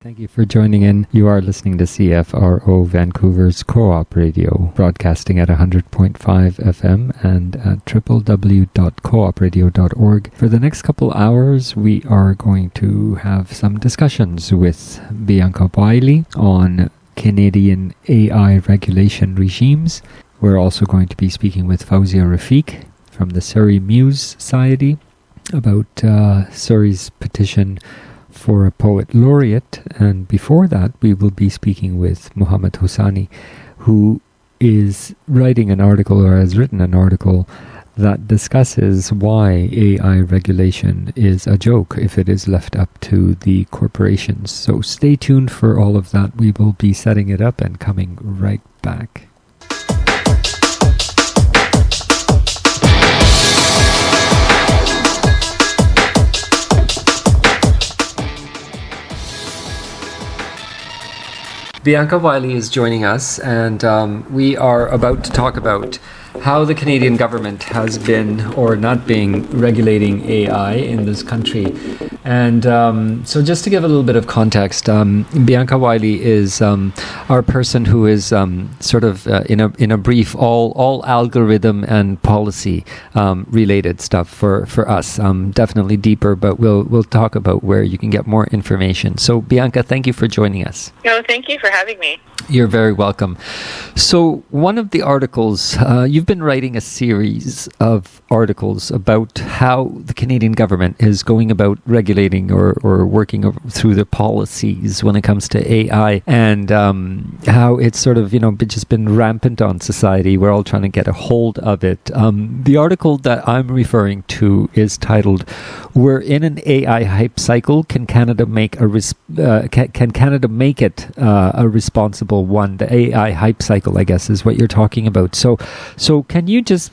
Thank you for joining in. You are listening to CFRO Vancouver's Co-op Radio, broadcasting at 100.5 FM and at www.coopradio.org. For the next couple hours, we are going to have some discussions with Bianca Wylie on Canadian AI regulation regimes. We're also going to be speaking with Fauzia Rafiq from the Surrey Muse Society about Surrey's petition for a poet laureate, and before that we will be speaking with Muhammad Hosani, who is writing an article, or has written an article, that discusses why AI regulation is a joke if it is left up to the corporations. So stay tuned for all of that. We will be setting it up and coming right back. Bianca Wylie is joining us, and we are about to talk about how the Canadian government has been or not been regulating AI in this country. And so just to give a little bit of context, Bianca Wylie is our person who is sort of in a brief all algorithm and policy related stuff for us. Definitely deeper, but we'll talk about where you can get more information. So Bianca, thank you for joining us. No, thank you for having me. You're very welcome. So one of the articles, you've been writing a series of articles about how the Canadian government is going about regulating or working through the policies when it comes to AI, and how it's sort of, just been rampant on society. We're all trying to get a hold of it. The article that I'm referring to is titled, "We're in an AI hype cycle. Can Canada make it a responsible one?" The AI hype cycle, I guess, is what you're talking about. So can you just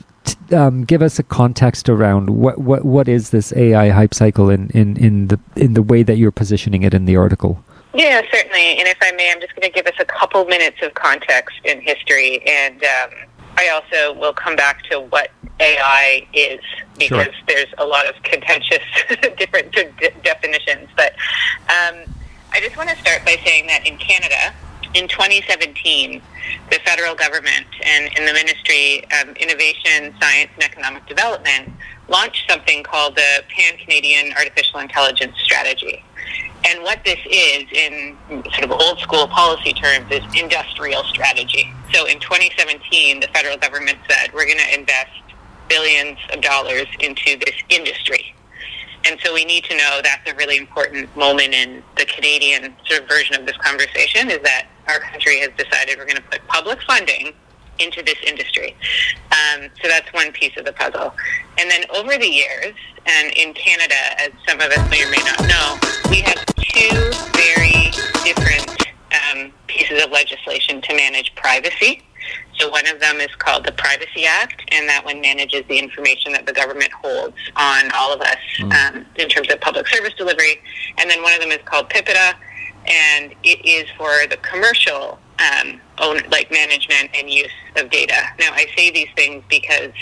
give us a context around what is this AI hype cycle in the way that you're positioning it in the article? Yeah, certainly. And if I may, I'm just going to give us a couple minutes of context in history, and I also will come back to what AI is, because there's a lot of contentious different definitions. But I just want to start by saying that in Canada, in 2017, the federal government and in the Ministry of Innovation, Science and Economic Development launched something called the Pan-Canadian Artificial Intelligence Strategy. And what this is, in sort of old school policy terms, is industrial strategy. So in 2017, the federal government said, we're going to invest billions of dollars into this industry. And so we need to know that's a really important moment in the Canadian sort of version of this conversation, is that our country has decided we're going to put public funding into this industry. So that's one piece of the puzzle. And then over the years, and in Canada, as some of us may or may not know, we have two very different pieces of legislation to manage privacy. So one of them is called the Privacy Act, and that one manages the information that the government holds on all of us in terms of public service delivery. And then one of them is called PIPEDA, and it is for the commercial management and use of data. Now, I say these things because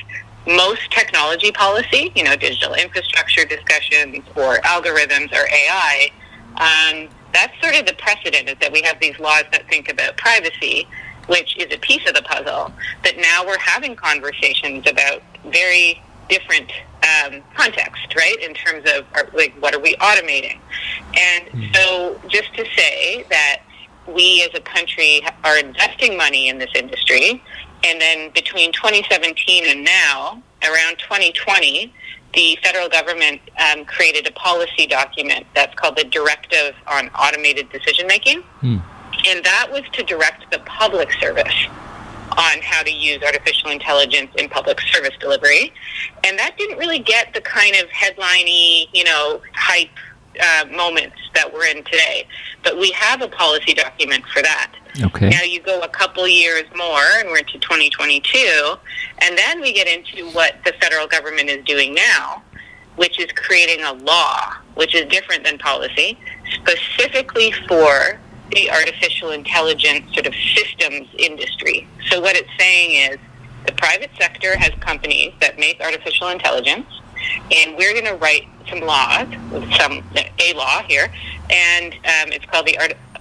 most technology policy, digital infrastructure discussions or algorithms or AI, that's sort of the precedent, is that we have these laws that think about privacy, which is a piece of the puzzle. But now we're having conversations about very different context, right, in terms of what are we automating. And so just to say that we as a country are investing money in this industry, and then between 2017 and now, around 2020, the federal government created a policy document that's called the Directive on Automated Decision Making. And that was to direct the public service on how to use artificial intelligence in public service delivery. And that didn't really get the kind of headline-y, hype moments that we're in today. But we have a policy document for that. Okay. Now you go a couple years more, and we're into 2022, and then we get into what the federal government is doing now, which is creating a law, which is different than policy, specifically for the artificial intelligence sort of systems industry. So what it's saying is the private sector has companies that make artificial intelligence, and we're going to write some laws, a law here, and it's called the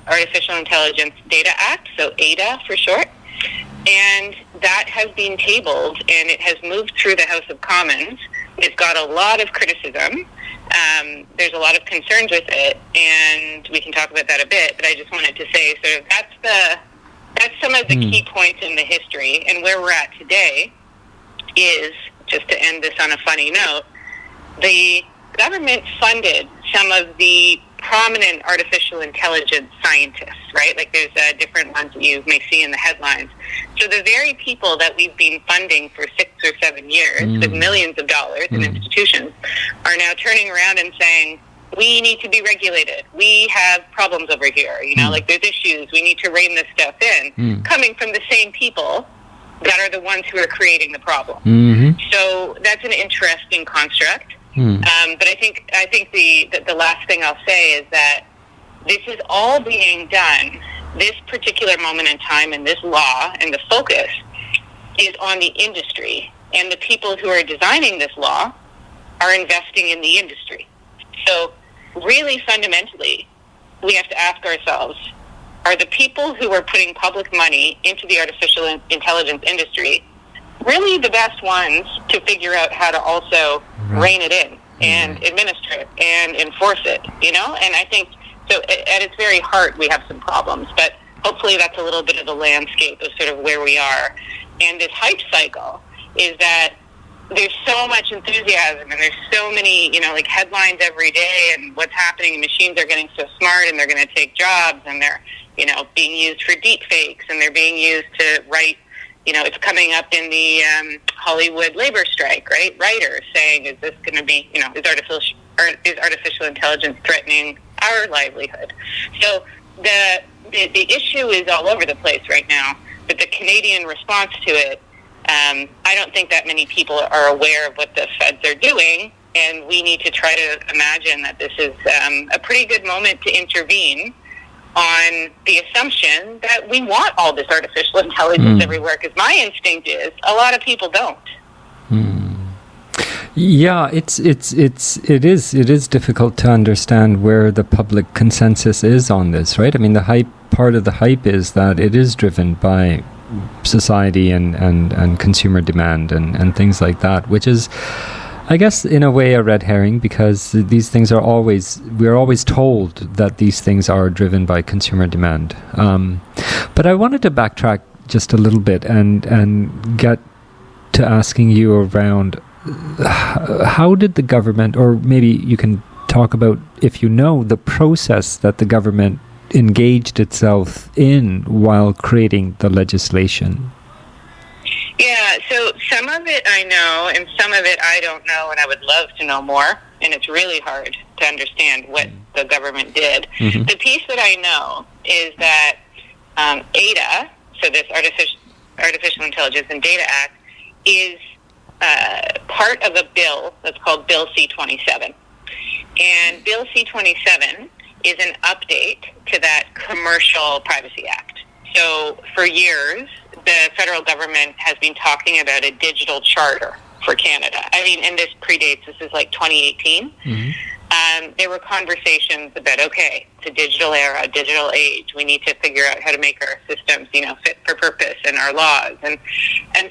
Artificial Intelligence Data Act, so AIDA for short. And that has been tabled, and it has moved through the House of Commons. It's got a lot of criticism. There's a lot of concerns with it, and we can talk about that a bit. But I just wanted to say, sort of, that's some of the key points in the history. And where we're at today is, just to end this on a funny note, the government funded some of the prominent artificial intelligence scientists, right? Like there's different ones that you may see in the headlines. So the very people that we've been funding for 6 or 7 years with millions of dollars in institutions are now turning around and saying, we need to be regulated. We have problems over here. You know, like there's issues. We need to rein this stuff in. Coming from the same people that are the ones who are creating the problem. So that's an interesting construct. But I think the last thing I'll say is that this is all being done, this particular moment in time and this law and the focus is on the industry. And the people who are designing this law are investing in the industry. So really fundamentally, we have to ask ourselves, are the people who are putting public money into the artificial intelligence industry really the best ones to figure out how to also rein it in and administer it and enforce it, you know? And I think, so at its very heart, we have some problems, but hopefully that's a little bit of the landscape of sort of where we are. And this hype cycle is that there's so much enthusiasm and there's so many, you know, like headlines every day and what's happening. Machines are getting so smart and they're going to take jobs and they're, you know, being used for deep fakes and they're being used to write, you know, it's coming up in the Hollywood labor strike, right? Writers saying, is this going to be, you know, is artificial intelligence threatening our livelihood? So the issue is all over the place right now, but the Canadian response to it, I don't think that many people are aware of what the feds are doing, and we need to try to imagine that this is a pretty good moment to intervene on the assumption that we want all this artificial intelligence everywhere, because my instinct is a lot of people don't. Yeah, it is difficult to understand where the public consensus is on this, right? I mean, part of the hype is that it is driven by society and consumer demand and things like that, which is, I guess, in a way a red herring, because these things we're always told that these things are driven by consumer demand. But I wanted to backtrack just a little bit and get to asking you around how did the government, or maybe you can talk about, if you know, the process that the government engaged itself in while creating the legislation? Yeah, so some of it I know, and some of it I don't know, and I would love to know more, and it's really hard to understand what the government did. The piece that I know is that AIDA, so this Artificial Intelligence and Data Act, is part of a bill that's called Bill C-27. And Bill C-27 is an update to that Commercial Privacy Act. So for years, the federal government has been talking about a digital charter for Canada. I mean, and this predates, this is like 2018. There were conversations about, okay, it's a digital era, digital age. We need to figure out how to make our systems, you know, fit for purpose and our laws. And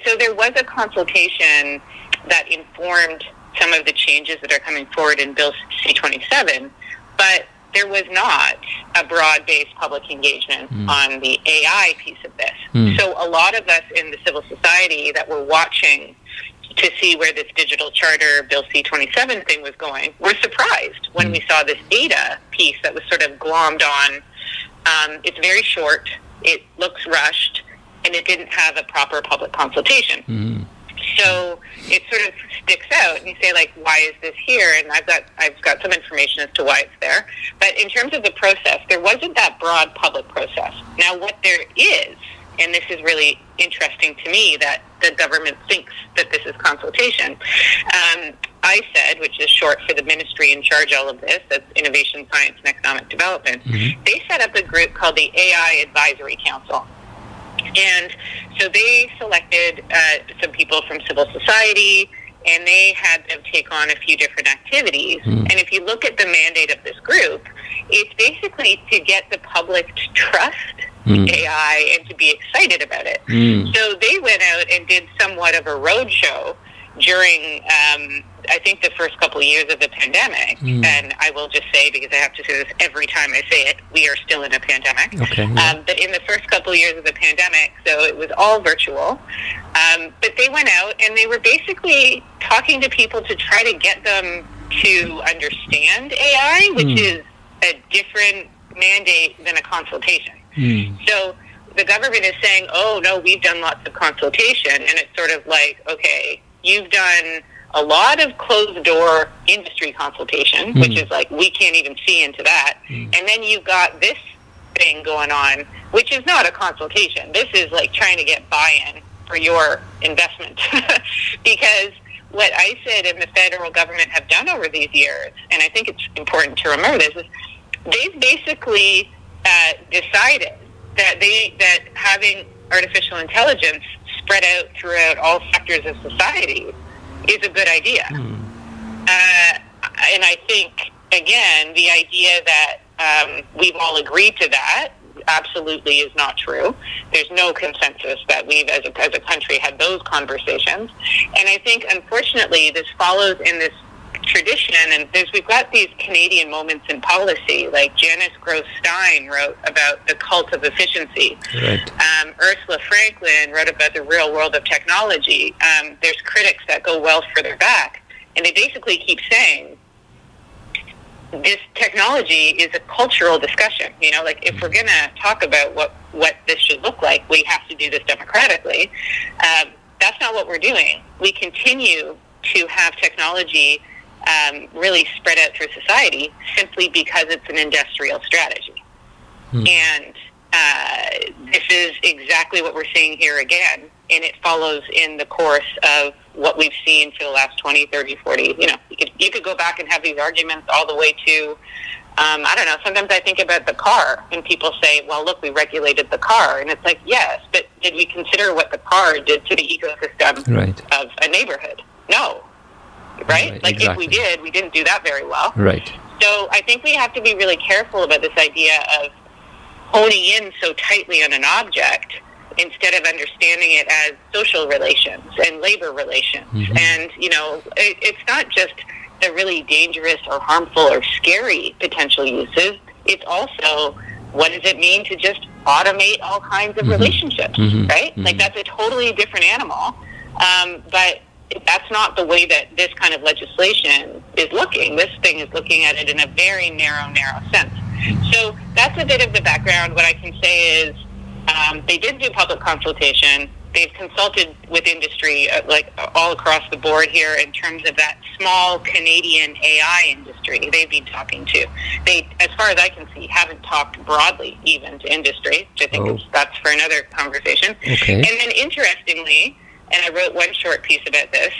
so there was a consultation that informed some of the changes that are coming forward in Bill C-27, but there was not a broad-based public engagement on the AI piece of this. So a lot of us in the civil society that were watching to see where this digital charter Bill C-27 thing was going were surprised when we saw this AIDA piece that was sort of glommed on. It's very short, it looks rushed, and it didn't have a proper public consultation. So it sort of sticks out, and you say, like, why is this here? And I've got some information as to why it's there. But in terms of the process, there wasn't that broad public process. Now, what there is, and this is really interesting to me, that the government thinks that this is consultation. ISED, which is short for the ministry in charge of all of this, that's Innovation, Science, and Economic Development, they set up a group called the AI Advisory Council. And so they selected some people from civil society, and they had them take on a few different activities. And if you look at the mandate of this group, it's basically to get the public to trust AI and to be excited about it. So they went out and did somewhat of a roadshow during, I think, the first couple of years of the pandemic. And I will just say, because I have to say this every time I say it, we are still in a pandemic. Okay. Yeah. But in the first couple of years of the pandemic, so it was all virtual. But they went out and they were basically talking to people to try to get them to understand AI, which is a different mandate than a consultation. So the government is saying, oh, no, we've done lots of consultation. And it's sort of like, okay, you've done a lot of closed-door industry consultation, which is like, we can't even see into that. And then you've got this thing going on, which is not a consultation. This is like trying to get buy-in for your investment. Because what ICID and the federal government have done over these years, and I think it's important to remember this, is they've basically decided that having artificial intelligence spread out throughout all sectors of society is a good idea. And I think, again, the idea that we've all agreed to that absolutely is not true. There's no consensus that we've, as a country, had those conversations. And I think, unfortunately, this follows in this tradition, and we've got these Canadian moments in policy, like Janice Gross-Stein wrote about the cult of efficiency. Right. Ursula Franklin wrote about the real world of technology. There's critics that go well further back, and they basically keep saying this technology is a cultural discussion. You know, like if we're going to talk about what this should look like, we have to do this democratically. That's not what we're doing. We continue to have technology really spread out through society simply because it's an industrial strategy. And this is exactly what we're seeing here again, and it follows in the course of what we've seen for the last 20, 30, 40, you know, you could go back and have these arguments all the way to, I don't know, sometimes I think about the car, and people say, well, look, we regulated the car, and it's like, yes, but did we consider what the car did to the ecosystem of a neighborhood? No. Right? Like, exactly. If we did, we didn't do that very well. Right. So I think we have to be really careful about this idea of honing in so tightly on an object instead of understanding it as social relations and labor relations. And, you know, it's not just the really dangerous or harmful or scary potential uses. It's also, what does it mean to just automate all kinds of relationships, right? Like, that's a totally different animal. But that's not the way that this kind of legislation is looking. This thing is looking at it in a very narrow sense. So that's a bit of the background. What I can say is they did do public consultation. They've consulted with industry, like all across the board here, in terms of that small Canadian AI industry they've been talking to. They, as far as I can see, haven't talked broadly even to industry, which I think that's for another conversation. Okay. And then interestingly, and I wrote one short piece about this,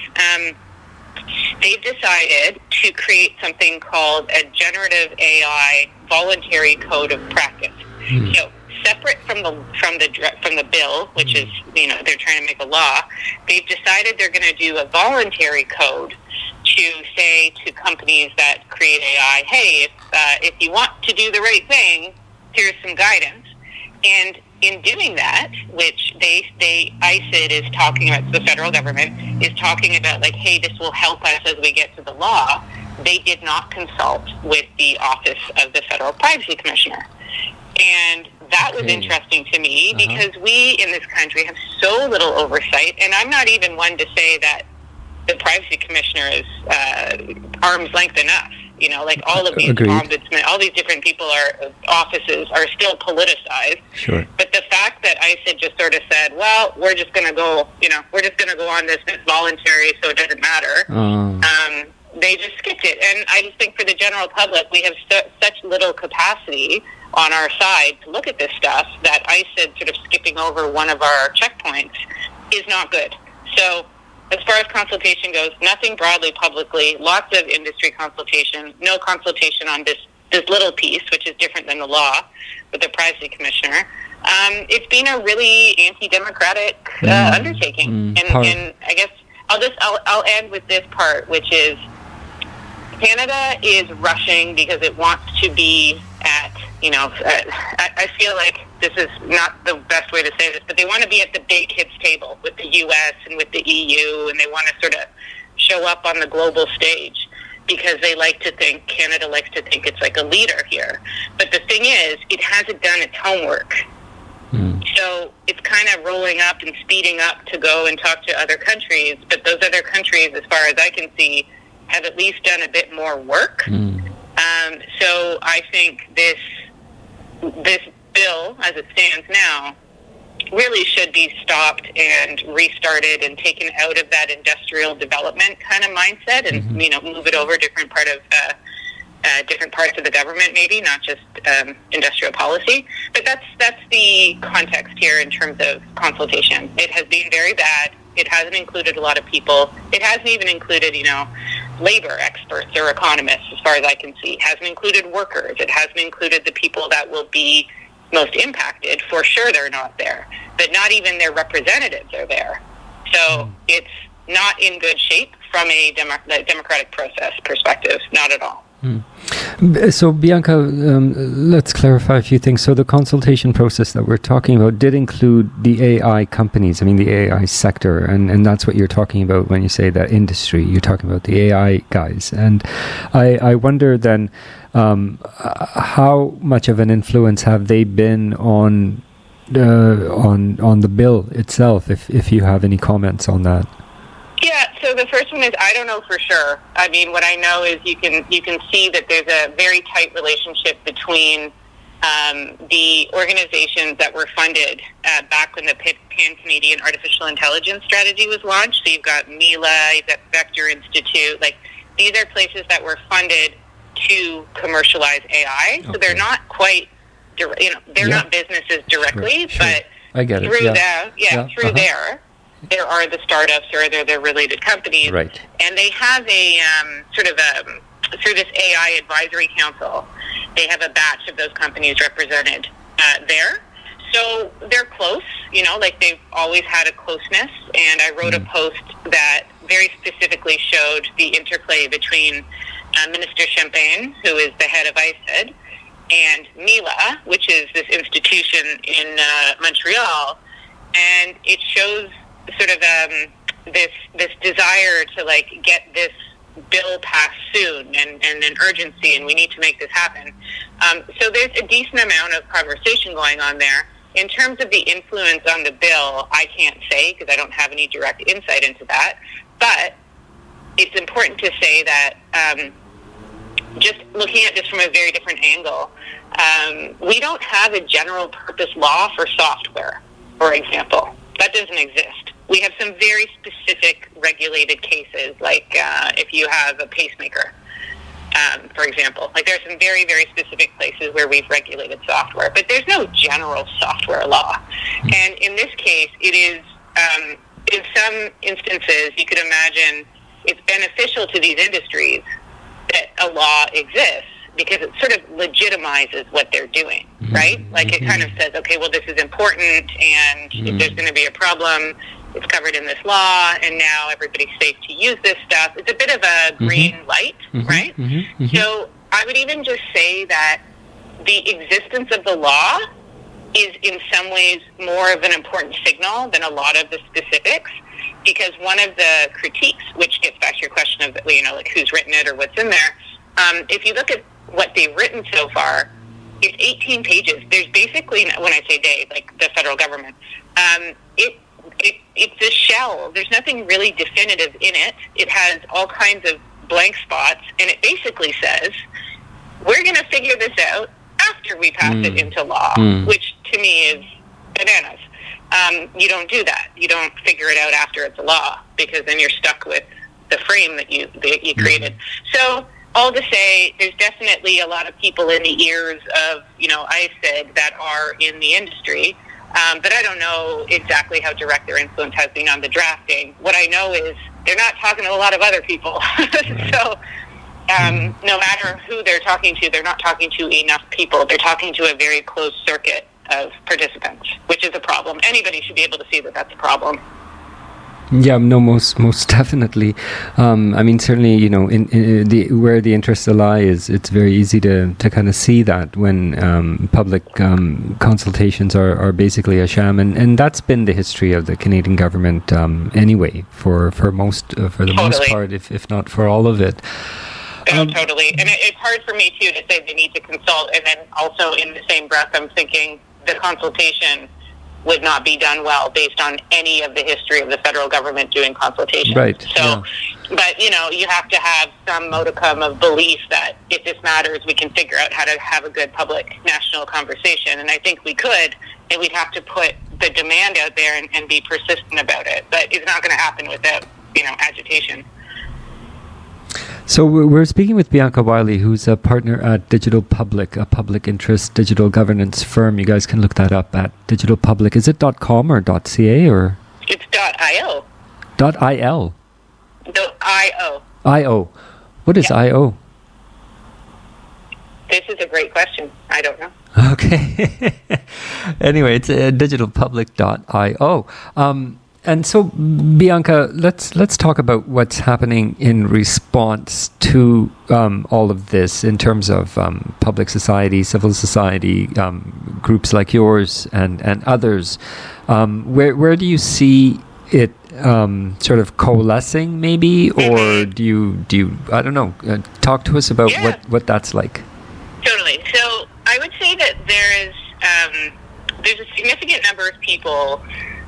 they've decided to create something called a generative AI voluntary code of practice. So separate from the bill, which is, you know, they're trying to make a law, they've decided they're going to do a voluntary code to say to companies that create AI, hey, if you want to do the right thing, here's some guidance. And in doing that, which ICID is talking about, the federal government is talking about, like, hey, this will help us as we get to the law, they did not consult with the Office of the Federal Privacy Commissioner. And that was interesting to me because we in this country have so little oversight, and I'm not even one to say that the Privacy Commissioner is arm's length enough. You know, like all of these ombudsmen, all these different people offices are still politicized. Sure. But the fact that ICID just sort of said, well, we're just going to go, you know, we're just going to go on this, it's voluntary, so it doesn't matter. They just skipped it. And I just think for the general public, we have such little capacity on our side to look at this stuff that ICID sort of skipping over one of our checkpoints is not good. So as far as consultation goes, nothing broadly publicly, lots of industry consultation, no consultation on this little piece, which is different than the law, with the Privacy Commissioner. It's been a really anti-democratic undertaking. And I guess I'll end with this part, which is Canada is rushing because it wants to be at, I feel like this is not the best way to say this, but they want to be at the big kids table with the U.S. and with the EU, and they want to sort of show up on the global stage because Canada likes to think it's like a leader here. But the thing is, it hasn't done its homework. So it's kind of rolling up and speeding up to go and talk to other countries, but those other countries, as far as I can see, have at least done a bit more work. So I think this bill, as it stands now, really should be stopped and restarted and taken out of that industrial development kind of mindset, and move it over different parts of the government, maybe not just industrial policy. But that's the context here in terms of consultation. It has been very bad. It hasn't included a lot of people. It hasn't even included, labor experts or economists, as far as I can see. It hasn't included workers. It hasn't included the people that will be most impacted. For sure they're not there. But not even their representatives are there. So it's not in good shape from a democratic process perspective. Not at all. So, Bianca, let's clarify a few things. So the consultation process that we're talking about did include the AI companies, the AI sector, and that's what you're talking about when you say that industry. You're talking about the AI guys. And I wonder then, how much of an influence have they been on the bill itself, if you have any comments on that? Yeah, so the first one is I don't know for sure. What I know is you can see that there's a very tight relationship between the organizations that were funded back when the Pan-Canadian Artificial Intelligence Strategy was launched. So you've got Mila, you've got Vector Institute. These are places that were funded to commercialize AI. Okay. So they're not quite, they're not businesses directly, sure. But I get it. Through there are the startups or they're related companies. Right. And they have a through this AI advisory council, they have a batch of those companies represented there. So they're close, they've always had a closeness. And I wrote a post that very specifically showed the interplay between Minister Champagne, who is the head of ICED, and Mila, which is this institution in Montreal. And it shows sort of this desire to get this bill passed soon and an urgency, and we need to make this happen. So there's a decent amount of conversation going on there. In terms of the influence on the bill, I can't say because I don't have any direct insight into that. But it's important to say that just looking at this from a very different angle, we don't have a general purpose law for software, for example. That doesn't exist. We have some very specific regulated cases, like if you have a pacemaker, for example. There are some very, very specific places where we've regulated software, but there's no general software law. And in this case, it is, in some instances, you could imagine it's beneficial to these industries that a law exists because it sort of legitimizes what they're doing, right? It kind of says, okay, well, this is important, and if there's going to be a problem, it's covered in this law, and now everybody's safe to use this stuff. It's a bit of a green light, right? So I would even just say that the existence of the law is in some ways more of an important signal than a lot of the specifics, because one of the critiques, which gets back to your question of, who's written it or what's in there, if you look at what they've written so far, it's 18 pages. There's basically, when I say they, the federal government, it's a shell. There's nothing really definitive in it. It has all kinds of blank spots, and it basically says, we're going to figure this out after we pass it into law, which to me is bananas. You don't do that. You don't figure it out after it's a law, because then you're stuck with the frame that you created. So all to say, there's definitely a lot of people in the ears of, ICED that are in the industry, but I don't know exactly how direct their influence has been on the drafting. What I know is they're not talking to a lot of other people. So no matter who they're talking to, they're not talking to enough people. They're talking to a very closed circuit of participants, which is a problem. Anybody should be able to see that that's a problem. Yeah, no, most definitely. I mean, certainly, you know, in the where the interests lie is it's very easy to kind of see that when public consultations are basically a sham, and that's been the history of the Canadian government anyway for the most part, if not for all of it. Totally, and it's hard for me too to say they need to consult, and then also in the same breath, I'm thinking the consultation would not be done well based on any of the history of the federal government doing consultation. Right. So, yeah. But, you know, you have to have some modicum of belief that if this matters, we can figure out how to have a good public national conversation. And I think we could, and we'd have to put the demand out there and be persistent about it. But it's not going to happen without, you know, agitation. So we're speaking with Bianca Wylie, who's a partner at Digital Public, a public interest digital governance firm. You guys can look that up at Digital Public. Is it .com or .ca or? It's .io. .il? No, .io. .io. What is .io? This is a great question. I don't know. Okay. Anyway, it's digitalpublic.io. And so, Bianca, let's talk about what's happening in response to all of this in terms of public society, civil society, groups like yours and others. Where do you see it sort of coalescing, maybe, or do you I don't know? Talk to us about what that's like. Totally. So I would say that there's a significant number of people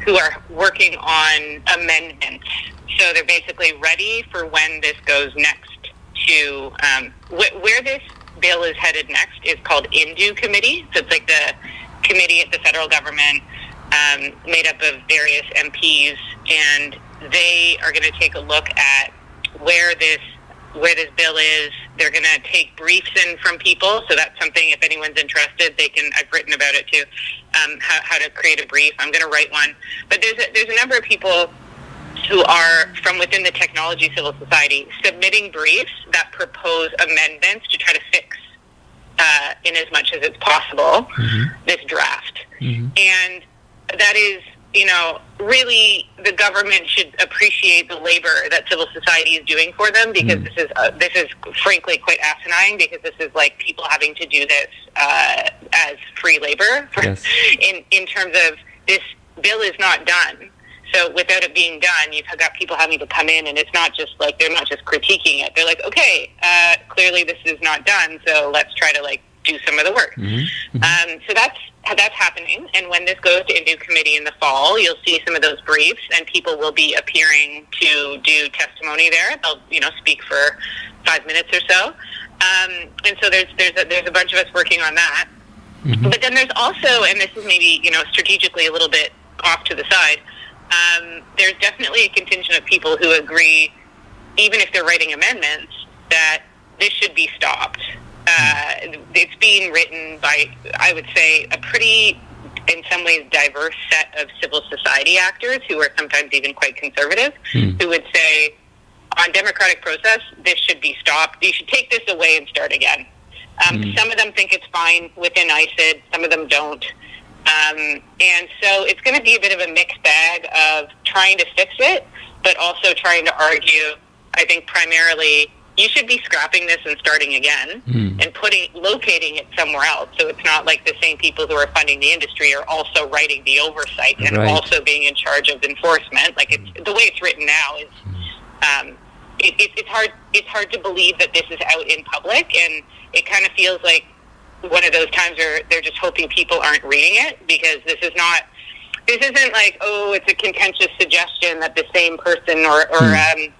who are working on amendments. So they're basically ready for when this goes next to, where this bill is headed next is called INDO Committee. So it's like the committee at the federal government made up of various MPs, and they are going to take a look at where this bill is. They're going to take briefs in from people, so that's something, if anyone's interested, I've written about it too, how to create a brief. I'm going to write one. But there's a number of people who are from within the technology civil society submitting briefs that propose amendments to try to fix, in as much as it's possible, this draft. And that is, you know, really the government should appreciate the labor that civil society is doing for them, because this is frankly quite asinine, because this is like people having to do this as free labor in terms of this bill is not done. So without it being done, you've got people having to come in, and it's not just like they're not just critiquing it. They're like, okay, clearly this is not done, so let's try to like do some of the work. So that's happening, and when this goes to INDO Committee in the fall, you'll see some of those briefs, and people will be appearing to do testimony there. They'll, you know, speak for 5 minutes or so, and so there's a bunch of us working on that. But then there's also, and this is maybe, you know, strategically a little bit off to the side, there's definitely a contingent of people who agree, even if they're writing amendments, that this should be stopped. It's being written by, I would say, a pretty, in some ways, diverse set of civil society actors who are sometimes even quite conservative, who would say, on democratic process, this should be stopped. You should take this away and start again. Some of them think it's fine within ICID, some of them don't. And so it's going to be a bit of a mixed bag of trying to fix it, but also trying to argue, I think, primarily, you should be scrapping this and starting again and locating it somewhere else. So it's not like the same people who are funding the industry are also writing the oversight and also being in charge of enforcement. Like the way it's written now is, it's hard to believe that this is out in public, and it kind of feels like one of those times where they're just hoping people aren't reading it, because this isn't like, oh, it's a contentious suggestion that the same person or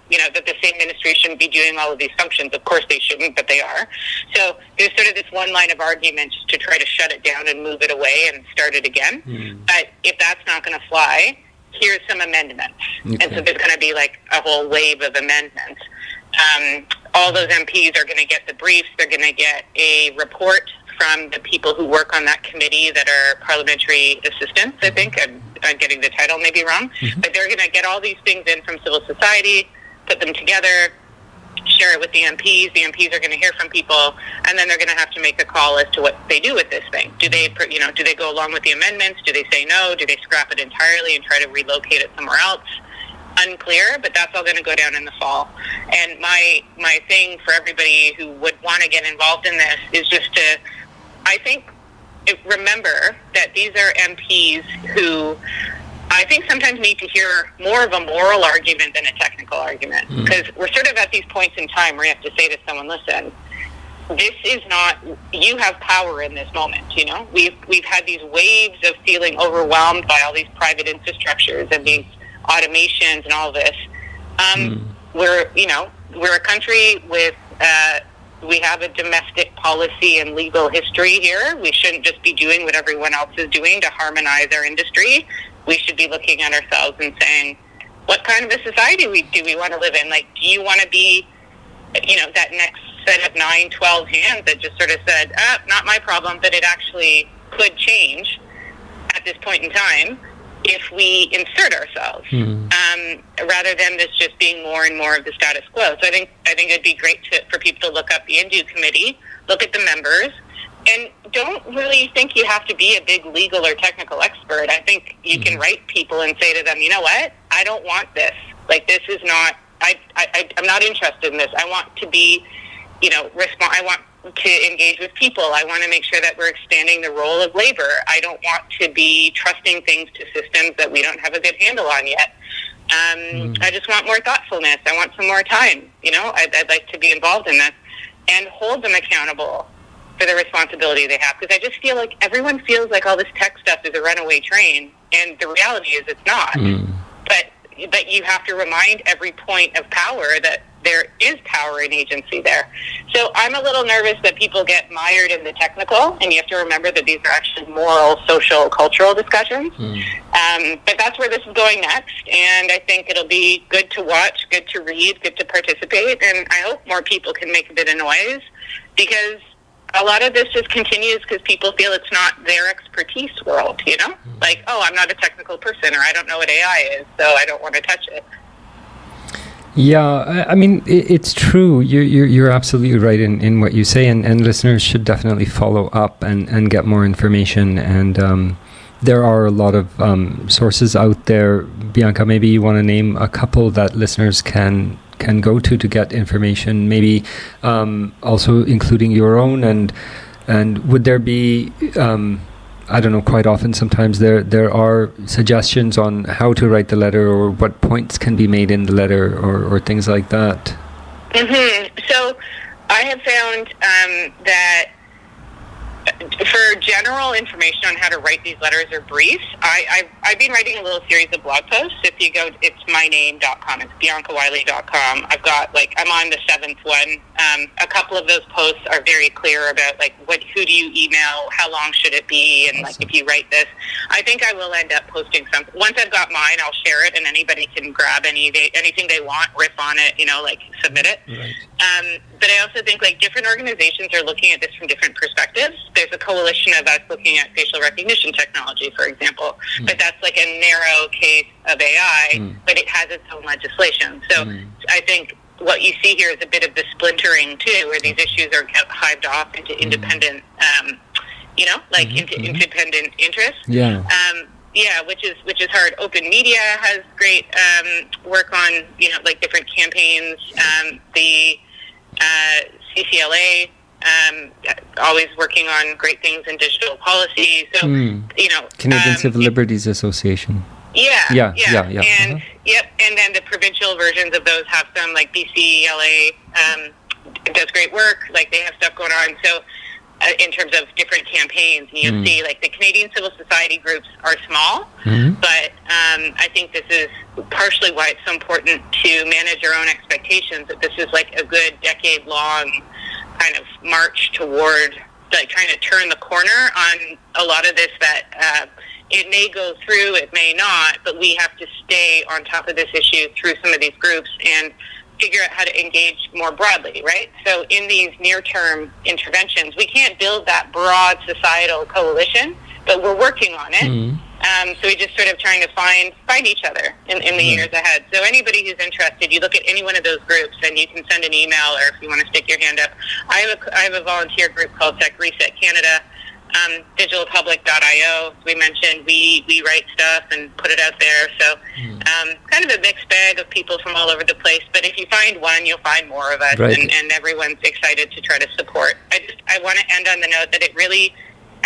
you know, that the same ministry shouldn't be doing all of these functions. Of course they shouldn't, but they are. So there's sort of this one line of argument just to try to shut it down and move it away and start it again. But if that's not going to fly, here's some amendments. And so there's going to be like a whole wave of amendments. All those MPs are going to get the briefs. They're going to get a report from the people who work on that committee that are parliamentary assistants, I think. I'm getting the title maybe wrong. But they're going to get all these things in from civil society, put them together, share it with the MPs. The MPs are going to hear from people, and then they're going to have to make a call as to what they do with this thing. Do they go along with the amendments? Do they say no? Do they scrap it entirely and try to relocate it somewhere else? unclear, but that's all going to go down in the fall. And my thing for everybody who would want to get involved in this is just to, I think, remember that these are MPs who I think sometimes need to hear more of a moral argument than a technical argument, because we're sort of at these points in time where you have to say to someone, listen, this is not, you have power in this moment, you know? We've had these waves of feeling overwhelmed by all these private infrastructures and these automations and all this. We're a country with, we have a domestic policy and legal history here. We shouldn't just be doing what everyone else is doing to harmonize our industry. We should be looking at ourselves and saying, what kind of a society do we want to live in? Like, do you want to be, that next set of 9, 12 hands that just sort of said, not my problem, but it actually could change at this point in time if we insert ourselves, rather than this just being more and more of the status quo. So I think it'd be great for people to look up the Indu Committee, look at the members, and don't really think you have to be a big legal or technical expert. I think you can write people and say to them, you know what, I don't want this. Like, this is not, I'm not interested in this. I want to be, I want to engage with people. I want to make sure that we're expanding the role of labor. I don't want to be trusting things to systems that we don't have a good handle on yet. I just want more thoughtfulness. I want some more time. I'd like to be involved in this and hold them accountable for the responsibility they have. Because I just feel like everyone feels like all this tech stuff is a runaway train, and the reality is it's not. But you have to remind every point of power that there is power and agency there. So I'm a little nervous that people get mired in the technical, and you have to remember that these are actually moral, social, cultural discussions. But that's where this is going next, and I think it'll be good to watch, good to read, good to participate, and I hope more people can make a bit of noise, because a lot of this just continues because people feel it's not their expertise world, Like, oh, I'm not a technical person, or I don't know what AI is, so I don't want to touch it. Yeah, I mean, it's true. You're absolutely right in what you say, and listeners should definitely follow up and get more information. And there are a lot of sources out there. Bianca, maybe you want to name a couple that listeners can go to get information, maybe also including your own, and would there be I don't know, quite often sometimes there are suggestions on how to write the letter, or what points can be made in the letter, or things like that. So I have found that for general information on how to write these letters or briefs, I've been writing a little series of blog posts. If you go, it's myname.com, it's biancawylie.com. I've got, I'm on the 7th one. A couple of those posts are very clear about, who do you email, how long should it be, and, awesome. if you write this. I think I will end up posting something. Once I've got mine, I'll share it, and anybody can grab anything they want, riff on it, submit it. Right. But I also think, different organizations are looking at this from different perspectives. There's a coalition of us looking at facial recognition technology, for example, but that's a narrow case of AI, but it has its own legislation. So I think what you see here is a bit of the splintering too, where these issues are hived off into independent, independent interests. Yeah, which is hard. Open Media has great work on different campaigns. The CCLA. Always working on great things in digital policy. So, Canadian Civil Liberties Association. Yeah. And and then the provincial versions of those have some, BCLA does great work. They have stuff going on. So, in terms of different campaigns, and you'll see, the Canadian civil society groups are small, but I think this is partially why it's so important to manage your own expectations, that this is a good decade-long kind of march toward trying to turn the corner on a lot of this, that it may go through, it may not, but we have to stay on top of this issue through some of these groups and figure out how to engage more broadly, right? So in these near-term interventions, we can't build that broad societal coalition, but we're working on it. So we're just sort of trying to find each other in the years ahead. So anybody who's interested, you look at any one of those groups and you can send an email, or if you want to stick your hand up. I have a volunteer group called Tech Reset Canada digitalpublic.io, we mentioned, we write stuff and put it out there. So kind of a mixed bag of people from all over the place. But if you find one, you'll find more of us, right. and everyone's excited to try to support. I want to end on the note that it really,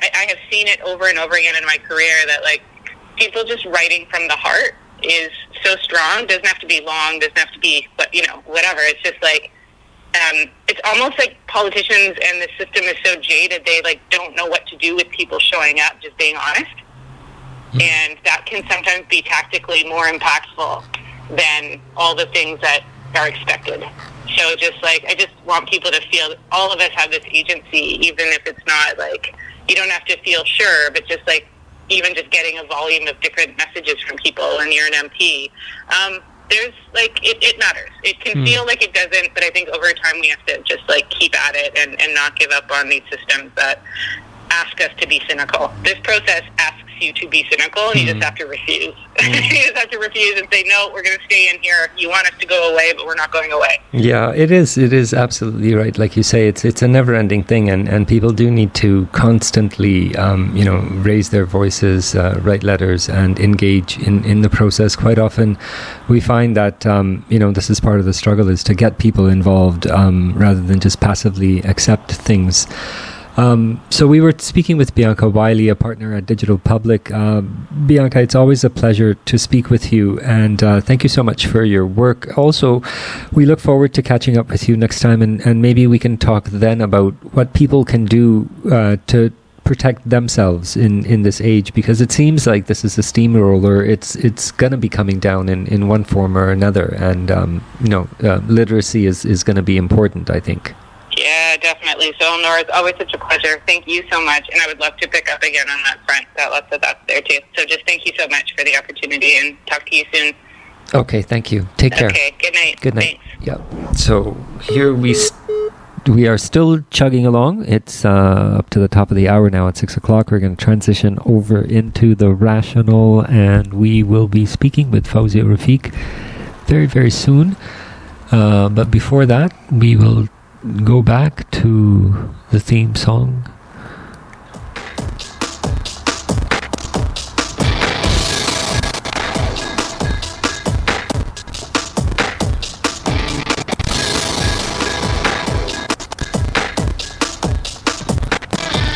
I have seen it over and over again in my career that, like, people just writing from the heart is so strong. Doesn't have to be long, doesn't have to be, whatever. It's just like, it's almost like politicians and the system is so jaded, they like don't know what to do with people showing up, just being honest. And that can sometimes be tactically more impactful than all the things that are expected. So just like, I just want people to feel that all of us have this agency, even if it's not like, you don't have to feel sure, but just like, even just getting a volume of different messages from people, and you're an MP, there's like, it matters. It can feel like it doesn't, but I think over time we have to just like keep at it and not give up on these systems that ask us to be cynical. This process asks you to be cynical, and you just have to refuse. You just have to refuse and say, no, we're going to stay in here. You want us to go away, but we're not going away. Yeah, it is absolutely right. Like you say, it's a never-ending thing, and people do need to constantly, raise their voices, write letters, and engage in the process. Quite often, we find that, this is part of the struggle, is to get people involved rather than just passively accept things. So we were speaking with Bianca Wylie, a partner at Digital Public. Bianca, it's always a pleasure to speak with you, and thank you so much for your work. Also, we look forward to catching up with you next time, and maybe we can talk then about what people can do to protect themselves in this age, because it seems like this is a steamroller. It's going to be coming down in one form or another, and literacy is going to be important, I think. Yeah, definitely. So, Alnoor, it's always such a pleasure. Thank you so much, and I would love to pick up again on that front. Got lots of thoughts there, too. So just thank you so much for the opportunity, and talk to you soon. Okay, thank you. Take care. Okay, good night. Good night. Thanks. Yeah. So here we are still chugging along. It's up to the top of the hour now at 6 o'clock. We're going to transition over into the Rational, and we will be speaking with Fawzia Rafiq very, very soon. But before that, we will go back to the theme song